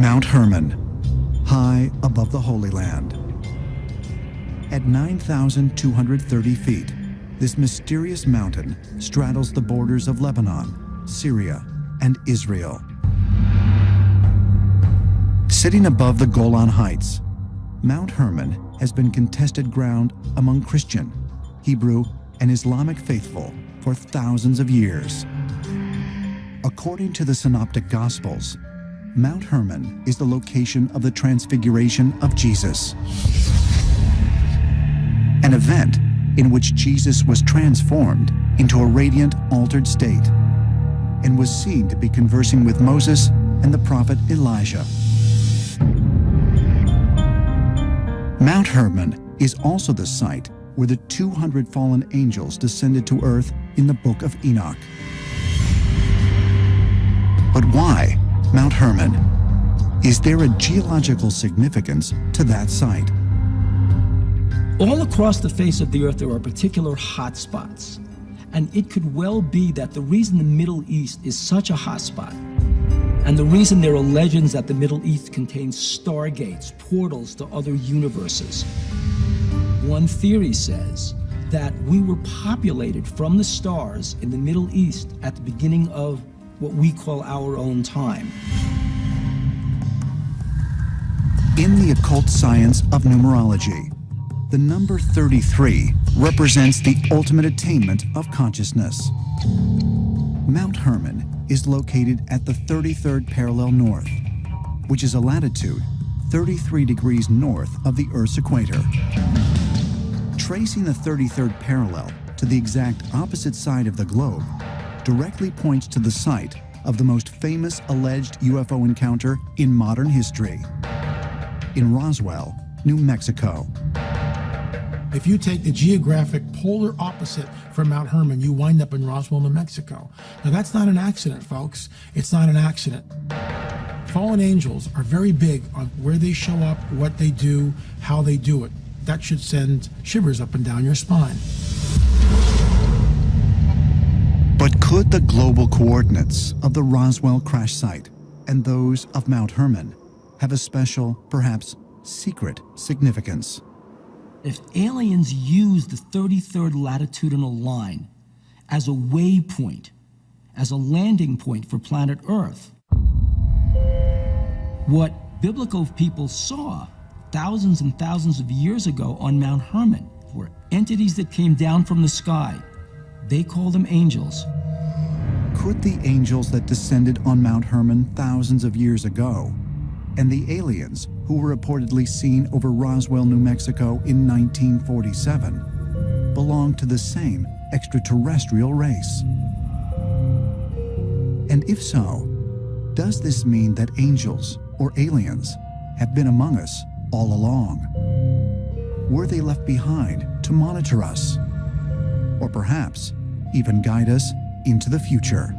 Mount Hermon, high above the Holy Land. At 9,230 feet, this mysterious mountain straddles the borders of Lebanon, Syria, and Israel. Sitting above the Golan Heights, Mount Hermon has been contested ground among Christian, Hebrew, and Islamic faithful for thousands of years. According to the Synoptic Gospels, Mount Hermon is the location of the Transfiguration of Jesus, an event in which Jesus was transformed into a radiant, altered state and was seen to be conversing with Moses and the prophet Elijah. Mount Hermon is also the site where the 200 fallen angels descended to earth in the Book of Enoch. But why Mount Hermon? Is there a geological significance to that site? All across the face of the earth there are particular hot spots. And it could well be that the reason the Middle East is such a hot spot, and the reason there are legends that the Middle East contains stargates, portals to other universes. One theory says that we were populated from the stars in the Middle East at the beginning of what we call our own time. In the occult science of numerology, the number 33 represents the ultimate attainment of consciousness. Mount Hermon is located at the 33rd parallel north, which is a latitude 33 degrees north of the Earth's equator. Tracing the 33rd parallel to the exact opposite side of the globe directly points to the site of the most famous alleged UFO encounter in modern history, in Roswell, New Mexico. If you take the geographic polar opposite from Mount Hermon, you wind up in Roswell, New Mexico. Now that's not an accident, folks. It's not an accident. Fallen angels are very big on where they show up, what they do, how they do it. That should send shivers up and down your spine. But could the global coordinates of the Roswell crash site and those of Mount Hermon have a special, perhaps secret significance? If aliens use the 33rd latitudinal line as a waypoint, as a landing point for planet Earth, what biblical people saw thousands and thousands of years ago on Mount Hermon were entities that came down from the sky. They call them angels. Could the angels that descended on Mount Hermon thousands of years ago and the aliens who were reportedly seen over Roswell, New Mexico in 1947 belong to the same extraterrestrial race? And if so, does this mean that angels or aliens have been among us all along? Were they left behind to monitor us? Or perhaps even guide us into the future?